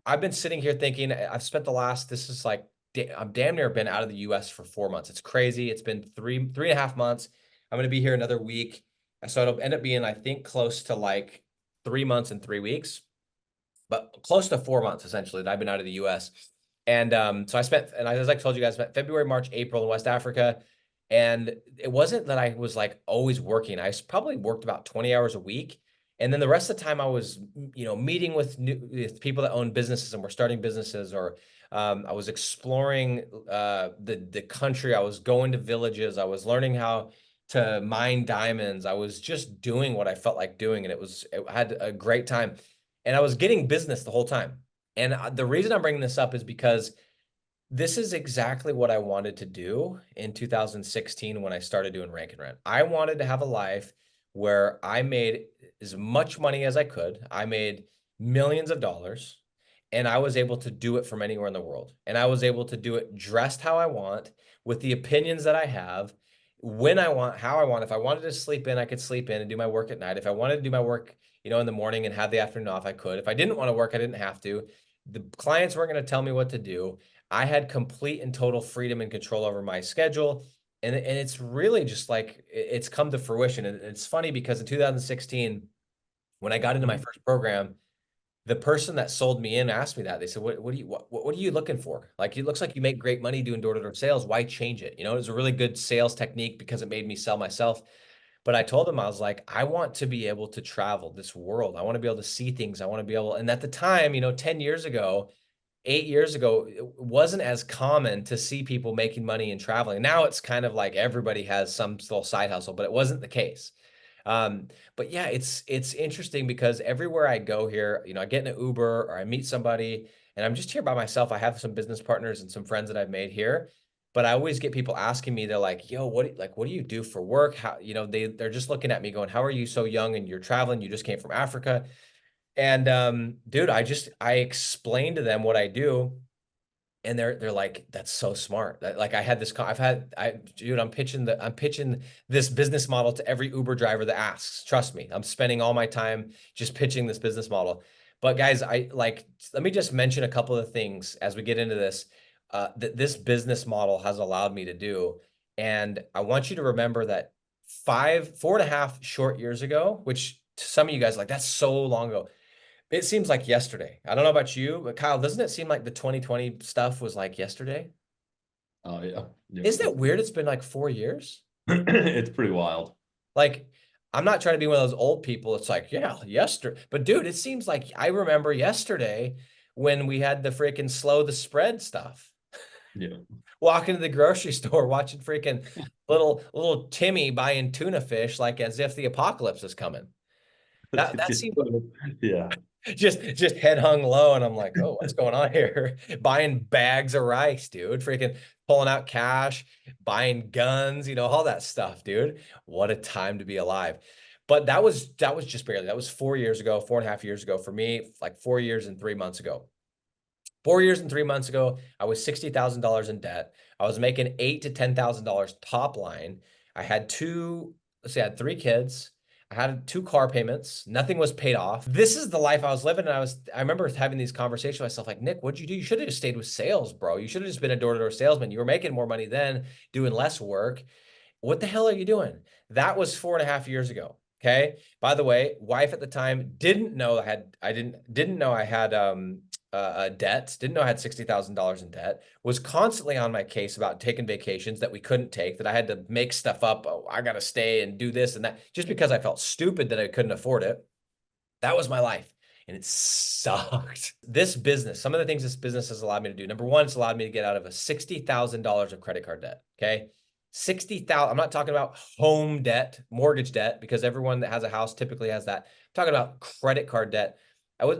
I've been sitting here thinking I've spent the last, this is like, I'm damn near been out of the US for 4 months. It's crazy. It's been three and a half months. I'm going to be here another week. So it'll end up being, I think, close to like 3 months and 3 weeks, but close to 4 months essentially that I've been out of the US. And so I spent, and as I told you guys, I spent February, March, April in West Africa. And it wasn't that I was like always working. I probably worked about 20 hours a week. And then the rest of the time I was, meeting with people that own businesses and were starting businesses, or I was exploring the country. I was going to villages. I was learning how to mine diamonds. I was just doing what I felt like doing, and it had a great time. And I was getting business the whole time. And the reason I'm bringing this up is because this is exactly what I wanted to do in 2016 when I started doing Rank and Rent. I wanted to have a life where I made as much money as I could. I made millions of dollars, and I was able to do it from anywhere in the world. And I was able to do it dressed how I want, with the opinions that I have, when I want, how I want. If I wanted to sleep in, I could sleep in and do my work at night. If I wanted to do my work, in the morning and have the afternoon off, I could. If I didn't want to work, I didn't have to. The clients weren't going to tell me what to do. I had complete and total freedom and control over my schedule. And it's really just like it's come to fruition. And it's funny because in 2016, when I got into my first program, the person that sold me in asked me that. They said, what are you looking for? Like, it looks like you make great money doing door-to-door sales. Why change it? It was a really good sales technique because it made me sell myself. But I told them, I was like, I want to be able to travel this world. I want to be able to see things. I want to be able, and at the time, 10 years ago, 8 years ago, it wasn't as common to see people making money and traveling. Now it's kind of like everybody has some little side hustle, but it wasn't the case. But yeah, it's interesting because everywhere I go here, I get in an Uber or I meet somebody and I'm just here by myself. I have some business partners and some friends that I've made here, but I always get people asking me, they're like, yo, what do you do for work? How, they're just looking at me going, how are you so young and you're traveling? You just came from Africa. And dude, I explained to them what I do, and they're like, that's so smart. Like I had this, dude, I'm pitching this business model to every Uber driver that asks. Trust me, I'm spending all my time just pitching this business model. But guys, let me just mention a couple of things as we get into this, that this business model has allowed me to do. And I want you to remember that 4.5 short years ago, which to some of you guys, like, that's so long ago. It seems like yesterday. I don't know about you, but Kyle, doesn't it seem like the 2020 stuff was like yesterday? Oh yeah. Yep. Isn't it weird? It's been like 4 years. It's pretty wild. Like, I'm not trying to be one of those old people. It's like, yeah, yesterday. But dude, it seems like I remember yesterday when we had the freaking slow the spread stuff. Yeah. Walking to the grocery store, watching freaking little Timmy buying tuna fish, like as if the apocalypse is coming. That seems Yeah. just head hung low, and I'm like, oh, what's going on here? Buying bags of rice, dude. Freaking pulling out cash, buying guns, all that stuff, dude. What a time to be alive. But that was just barely. That was 4 years ago, 4.5 years ago for me, like 4 years and 3 months ago. 4 years and 3 months ago, I was $60,000 in debt. I was making $8,000 to $10,000 top line. I had I had 3 kids. I had 2 car payments. Nothing was paid off. This is the life I was living. And I remember having these conversations with myself like, Nick, what'd you do? You should have just stayed with sales, bro. You should have just been a door-to-door salesman. You were making more money then, doing less work. What the hell are you doing? That was 4.5 years ago. Okay. By the way, wife at the time didn't know I had debt, didn't know I had $60,000 in debt, was constantly on my case about taking vacations that we couldn't take, that I had to make stuff up. Oh, I got to stay and do this and that just because I felt stupid that I couldn't afford it. That was my life. And it sucked. This business, some of the things this business has allowed me to do. Number one, it's allowed me to get out of a $60,000 of credit card debt. Okay. 60,000. I'm not talking about home debt, mortgage debt, because everyone that has a house typically has that. I'm talking about credit card debt.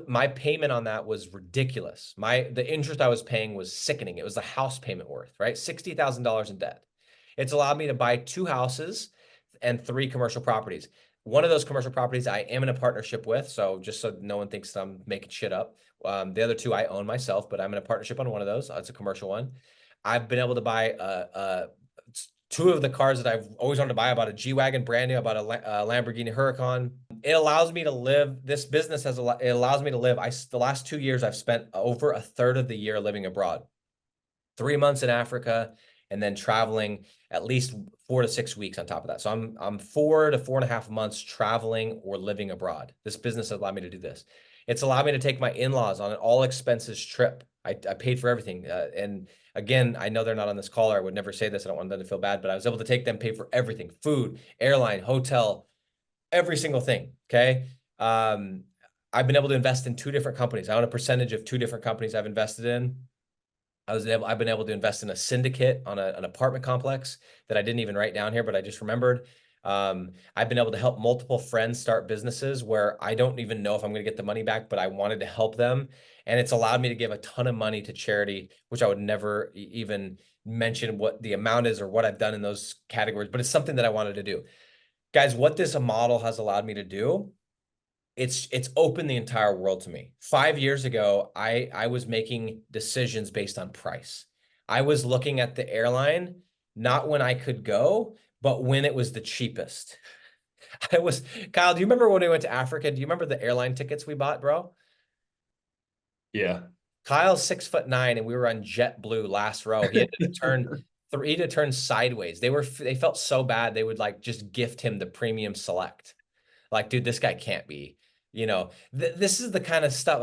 My payment on that was ridiculous. The interest I was paying was sickening. It was the house payment worth, right? $60,000 in debt. It's allowed me to buy 2 houses and 3 commercial properties. One of those commercial properties I am in a partnership with. So just so no one thinks I'm making shit up. The other 2 I own myself, but I'm in a partnership on one of those. It's a commercial one. I've been able to buy 2 of the cars that I've always wanted to buy. I bought a G-Wagon brand new. I bought a Lamborghini Huracan. it allows me to live. This business it allows me to live. The last 2 years, I've spent over a third of the year living abroad. 3 months in Africa, and then traveling at least 4 to 6 weeks on top of that. So I'm 4 to 4.5 months traveling or living abroad. This business has allowed me to do this. It's allowed me to take my in-laws on an all expenses trip. I paid for everything. And again, I know they're not on this call, or I would never say this. I don't want them to feel bad, but I was able to take them, pay for everything: food, airline, hotel, every single thing. Okay. I've been able to invest in 2 different companies. I own a percentage of 2 different companies I've invested in. I've been able to invest in a syndicate on an apartment complex that I didn't even write down here, but I just remembered. I've been able to help multiple friends start businesses where I don't even know if I'm going to get the money back, but I wanted to help them. And it's allowed me to give a ton of money to charity, which I would never even mention what the amount is or what I've done in those categories, but it's something that I wanted to do. Guys, what this model has allowed me to do, it's opened the entire world to me. 5 years ago, I was making decisions based on price. I was looking at the airline, not when I could go, but when it was the cheapest. Kyle, do you remember when we went to Africa? Do you remember the airline tickets we bought, bro? Yeah. Kyle's 6'9", and we were on JetBlue last row. He had to turn sideways. They felt so bad they would like just gift him the premium select. Like, dude, this guy can't be. This is the kind of stuff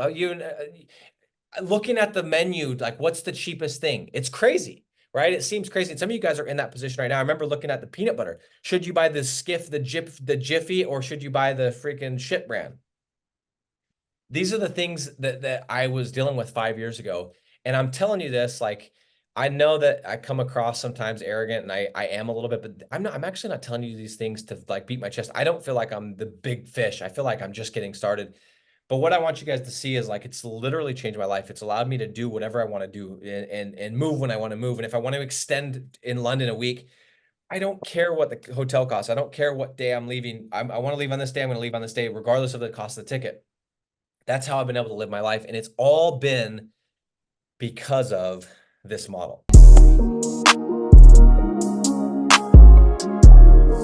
looking at the menu, like what's the cheapest thing? It's crazy, right? It seems crazy. And some of you guys are in that position right now. I remember looking at the peanut butter. Should you buy the Skiff, the Jiffy, or should you buy the freaking shit brand? These are the things that I was dealing with 5 years ago. And I'm telling you this, like, I know that I come across sometimes arrogant, and I am a little bit, but I'm actually not telling you these things to like beat my chest. I don't feel like I'm the big fish. I feel like I'm just getting started. But what I want you guys to see is like, it's literally changed my life. It's allowed me to do whatever I want to do and move when I want to move. And if I want to extend in London a week, I don't care what the hotel costs. I don't care what day I'm leaving. I want to leave on this day. I'm going to leave on this day, regardless of the cost of the ticket. That's how I've been able to live my life. And it's all been because of this model.